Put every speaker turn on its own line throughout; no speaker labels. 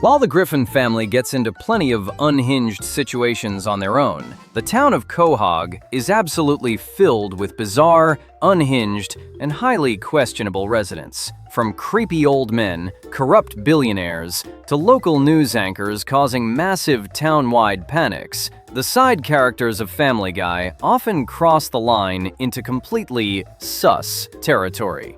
While the Griffin family gets into plenty of unhinged situations on their own, the town of Quahog is absolutely filled with bizarre, unhinged, and highly questionable residents. From creepy old men, corrupt billionaires, to local news anchors causing massive town-wide panics, the side characters of Family Guy often cross the line into completely sus territory.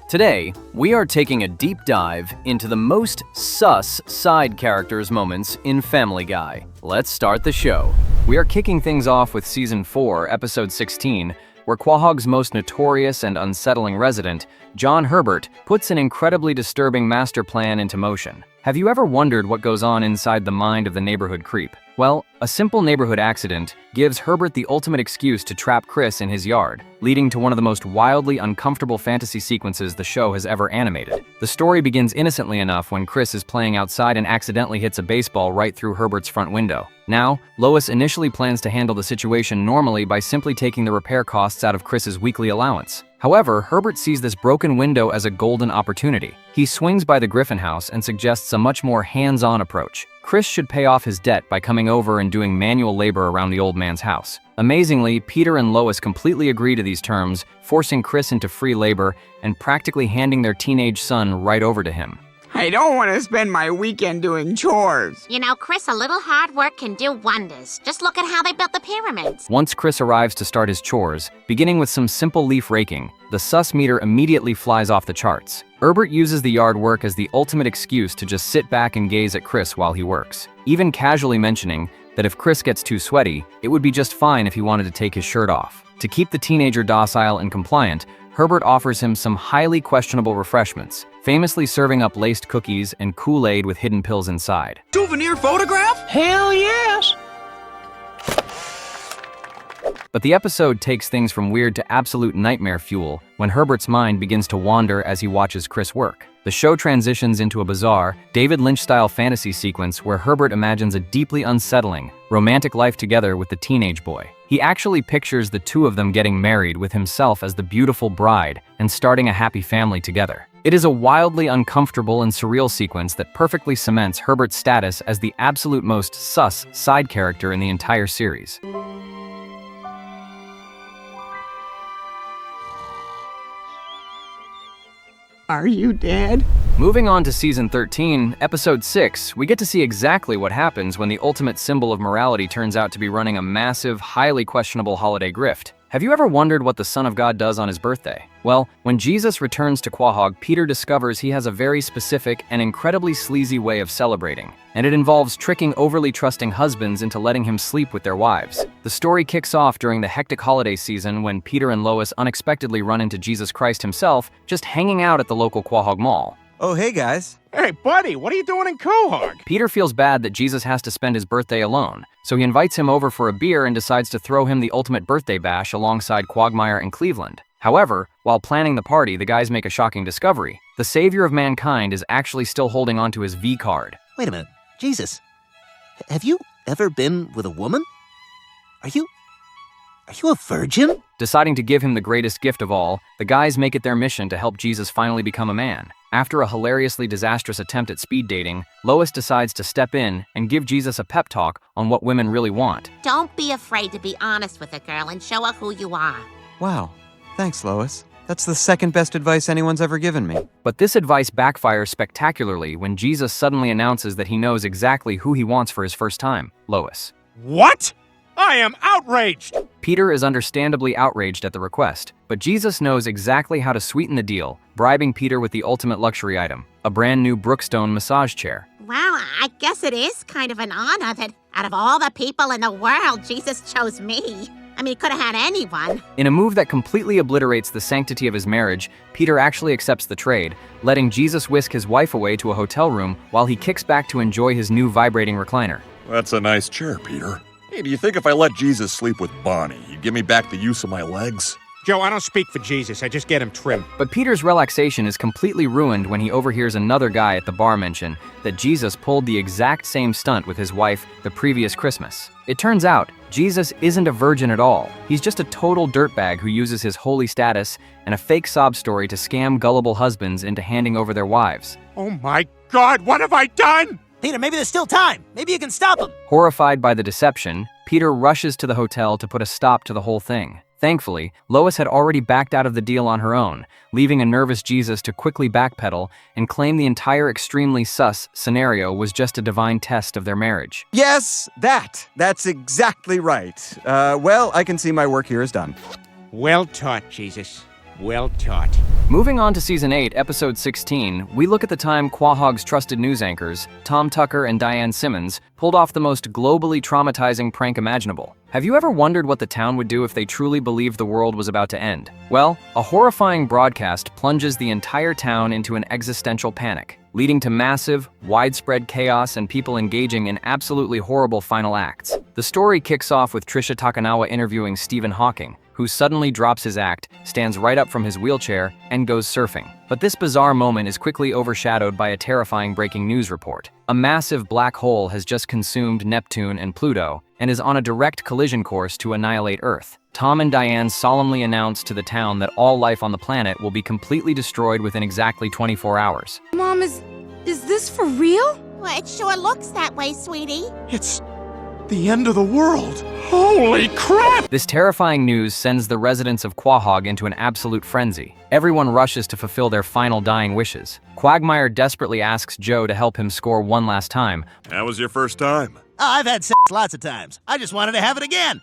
Today, we are taking a deep dive into the most sus side characters moments in Family Guy. Let's start the show. We are kicking things off with Season 4, Episode 16, where Quahog's most notorious and unsettling resident, John Herbert, puts an incredibly disturbing master plan into motion. Have you ever wondered what goes on inside the mind of the neighborhood creep? Well, a simple neighborhood accident gives Herbert the ultimate excuse to trap Chris in his yard, leading to one of the most wildly uncomfortable fantasy sequences the show has ever animated. The story begins innocently enough when Chris is playing outside and accidentally hits a baseball right through Herbert's front window. Now, Lois initially plans to handle the situation normally by simply taking the repair costs out of Chris's weekly allowance. However, Herbert sees this broken window as a golden opportunity. He swings by the Griffin house and suggests a much more hands-on approach. Chris should pay off his debt by coming over and doing manual labor around the old man's house. Amazingly, Peter and Lois completely agree to these terms, forcing Chris into free labor and practically handing their teenage son right over to him.
I don't want to spend my weekend doing chores.
You know, Chris, a little hard work can do wonders. Just look at how they built the pyramids.
Once Chris arrives to start his chores, beginning with some simple leaf raking, the sus meter immediately flies off the charts. Herbert uses the yard work as the ultimate excuse to just sit back and gaze at Chris while he works, even casually mentioning that if Chris gets too sweaty, it would be just fine if he wanted to take his shirt off. To keep the teenager docile and compliant, Herbert offers him some highly questionable refreshments, famously serving up laced cookies and Kool-Aid with hidden pills inside.
Souvenir photograph?
Hell yes!
But the episode takes things from weird to absolute nightmare fuel when Herbert's mind begins to wander as he watches Chris work. The show transitions into a bizarre, David Lynch-style fantasy sequence where Herbert imagines a deeply unsettling, romantic life together with the teenage boy. He actually pictures the two of them getting married with himself as the beautiful bride and starting a happy family together. It is a wildly uncomfortable and surreal sequence that perfectly cements Herbert's status as the absolute most sus side character in the entire series.
Are you dead?
Moving on to Season 13, Episode 6, we get to see exactly what happens when the ultimate symbol of morality turns out to be running a massive, highly questionable holiday grift. Have you ever wondered what the Son of God does on his birthday? Well, when Jesus returns to Quahog, Peter discovers he has a very specific and incredibly sleazy way of celebrating, and it involves tricking overly trusting husbands into letting him sleep with their wives. The story kicks off during the hectic holiday season when Peter and Lois unexpectedly run into Jesus Christ himself just hanging out at the local Quahog Mall.
Oh, hey guys.
Hey, buddy, what are you doing in Quahog?
Peter feels bad that Jesus has to spend his birthday alone, so he invites him over for a beer and decides to throw him the ultimate birthday bash alongside Quagmire and Cleveland. However, while planning the party, the guys make a shocking discovery. The savior of mankind is actually still holding onto his V card.
Wait a minute, Jesus, have you ever been with a woman? Are you a virgin?
Deciding to give him the greatest gift of all, the guys make it their mission to help Jesus finally become a man. After a hilariously disastrous attempt at speed dating, Lois decides to step in and give Jesus a pep talk on what women really want.
Don't be afraid to be honest with a girl and show her who you are.
Wow. Thanks, Lois. That's the second best advice anyone's ever given me.
But this advice backfires spectacularly when Jesus suddenly announces that he knows exactly who he wants for his first time, Lois.
What? I am outraged!
Peter is understandably outraged at the request, but Jesus knows exactly how to sweeten the deal, bribing Peter with the ultimate luxury item, a brand new Brookstone massage chair.
Well, I guess it is kind of an honor that out of all the people in the world, Jesus chose me. I mean, he could have had anyone.
In a move that completely obliterates the sanctity of his marriage, Peter actually accepts the trade, letting Jesus whisk his wife away to a hotel room while he kicks back to enjoy his new vibrating recliner.
That's a nice chair, Peter. Hey, do you think if I let Jesus sleep with Bonnie, he'd give me back the use of my legs?
Joe, I don't speak for Jesus. I just get him trimmed.
But Peter's relaxation is completely ruined when he overhears another guy at the bar mention that Jesus pulled the exact same stunt with his wife the previous Christmas. It turns out, Jesus isn't a virgin at all. He's just a total dirtbag who uses his holy status and a fake sob story to scam gullible husbands into handing over their wives.
Oh my God, what have I done?
Peter, maybe there's still time. Maybe you can stop him.
Horrified by the deception, Peter rushes to the hotel to put a stop to the whole thing. Thankfully, Lois had already backed out of the deal on her own, leaving a nervous Jesus to quickly backpedal and claim the entire extremely sus scenario was just a divine test of their marriage.
Yes, that's exactly right. Well, I can see my work here is done.
Well taught, Jesus. Well taught.
Moving on to Season 8, Episode 16, we look at the time Quahog's trusted news anchors, Tom Tucker and Diane Simmons, pulled off the most globally traumatizing prank imaginable. Have you ever wondered what the town would do if they truly believed the world was about to end? Well, a horrifying broadcast plunges the entire town into an existential panic, leading to massive, widespread chaos and people engaging in absolutely horrible final acts. The story kicks off with Tricia Takanawa interviewing Stephen Hawking, who suddenly drops his act, stands right up from his wheelchair, and goes surfing. But this bizarre moment is quickly overshadowed by a terrifying breaking news report. A massive black hole has just consumed Neptune and Pluto and is on a direct collision course to annihilate Earth. Tom and Diane solemnly announce to the town that all life on the planet will be completely destroyed within exactly 24 hours.
Mom, is this for real?
Well, it sure looks that way, sweetie.
It's the end of the world. Holy crap!
This terrifying news sends the residents of Quahog into an absolute frenzy. Everyone rushes to fulfill their final dying wishes. Quagmire desperately asks Joe to help him score one last time.
How was your first time?
Oh, I've had sex lots of times. I just wanted to have it again.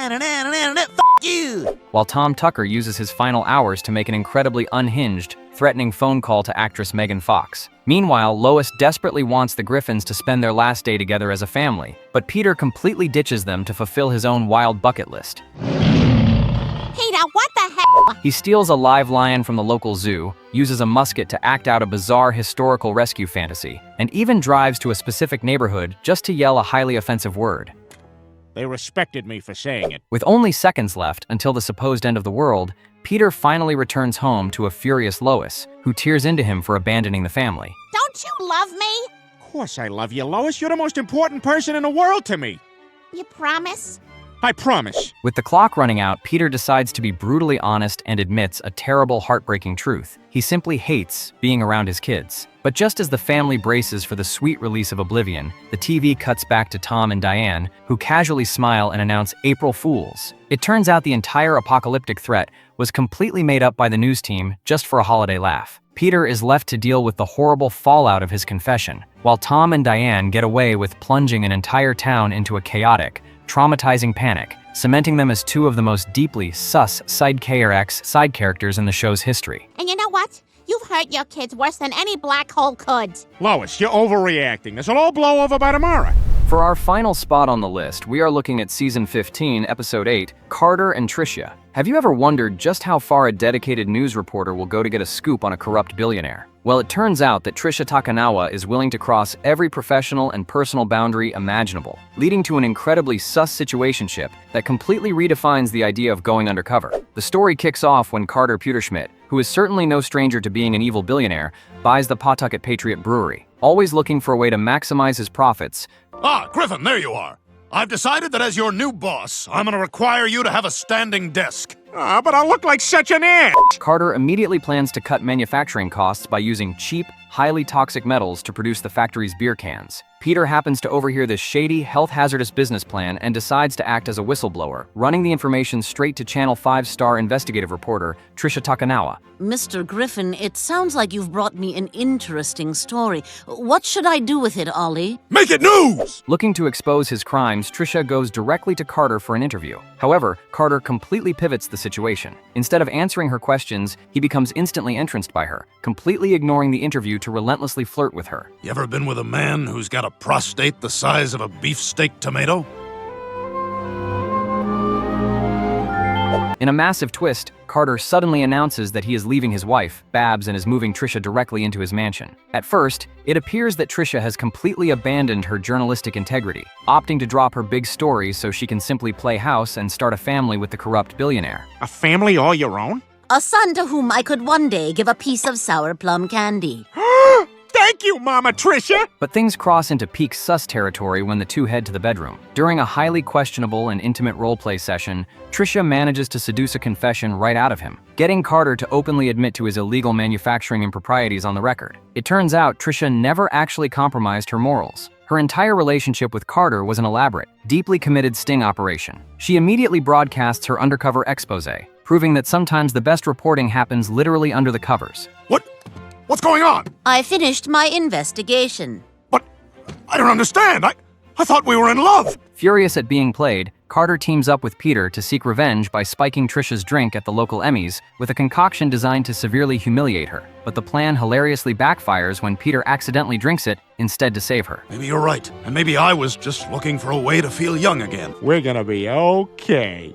Fuck you.
While Tom Tucker uses his final hours to make an incredibly unhinged, threatening phone call to actress Megan Fox. Meanwhile, Lois desperately wants the Griffins to spend their last day together as a family, but Peter completely ditches them to fulfill his own wild bucket list.
Peter, what the hell?
He steals a live lion from the local zoo, uses a musket to act out a bizarre historical rescue fantasy, and even drives to a specific neighborhood just to yell a highly offensive word.
They respected me for saying it.
With only seconds left until the supposed end of the world, Peter finally returns home to a furious Lois, who tears into him for abandoning the family.
Don't you love me?
Of course I love you, Lois. You're the most important person in the world to me.
You promise?
I promise.
With the clock running out, Peter decides to be brutally honest and admits a terrible, heartbreaking truth. He simply hates being around his kids. But just as the family braces for the sweet release of Oblivion, the TV cuts back to Tom and Diane, who casually smile and announce April Fools. It turns out the entire apocalyptic threat was completely made up by the news team just for a holiday laugh. Peter is left to deal with the horrible fallout of his confession, while Tom and Diane get away with plunging an entire town into a chaotic, traumatizing panic, cementing them as two of the most deeply sus side characters in the show's history.
And you know what? You've hurt your kids worse than any black hole could.
Lois, you're overreacting. This'll all blow over by tomorrow.
For our final spot on the list, we are looking at Season 15, Episode 8, Carter and Tricia. Have you ever wondered just how far a dedicated news reporter will go to get a scoop on a corrupt billionaire? Well, it turns out that Tricia Takanawa is willing to cross every professional and personal boundary imaginable, leading to an incredibly sus situationship that completely redefines the idea of going undercover. The story kicks off when Carter Pewterschmidt, who is certainly no stranger to being an evil billionaire, buys the Pawtucket Patriot Brewery. Always looking for a way to maximize his profits,
Ah, Griffin, there you are. I've decided that as your new boss, I'm going to require you to have a standing desk.
Ah, but I look like such an ant.
Carter immediately plans to cut manufacturing costs by using cheap, highly toxic metals to produce the factory's beer cans. Peter happens to overhear this shady, health-hazardous business plan and decides to act as a whistleblower, running the information straight to Channel 5's star investigative reporter, Tricia Takanawa.
Mr. Griffin, it sounds like you've brought me an interesting story. What should I do with it, Ollie?
Make it news!
Looking to expose his crimes, Tricia goes directly to Carter for an interview. However, Carter completely pivots the situation. Instead of answering her questions, he becomes instantly entranced by her, completely ignoring the interview to relentlessly flirt with her.
You ever been with a man who's got a prostate the size of a beefsteak tomato?
In a massive twist, Carter suddenly announces that he is leaving his wife, Babs, and is moving Trisha directly into his mansion. At first, it appears that Trisha has completely abandoned her journalistic integrity, opting to drop her big story so she can simply play house and start a family with the corrupt billionaire.
A family all your own?
A son to whom I could one day give a piece of sour plum candy.
Thank you, Mama Trisha!
But things cross into peak sus territory when the two head to the bedroom. During a highly questionable and intimate roleplay session, Trisha manages to seduce a confession right out of him, getting Carter to openly admit to his illegal manufacturing improprieties on the record. It turns out Trisha never actually compromised her morals. Her entire relationship with Carter was an elaborate, deeply committed sting operation. She immediately broadcasts her undercover expose, proving that sometimes the best reporting happens literally under the covers.
What's going on?
I finished my investigation.
But I don't understand. I thought we were in love.
Furious at being played, Carter teams up with Peter to seek revenge by spiking Trisha's drink at the local Emmys with a concoction designed to severely humiliate her. But the plan hilariously backfires when Peter accidentally drinks it instead to save her.
Maybe you're right. And maybe I was just looking for a way to feel young again.
We're gonna be okay.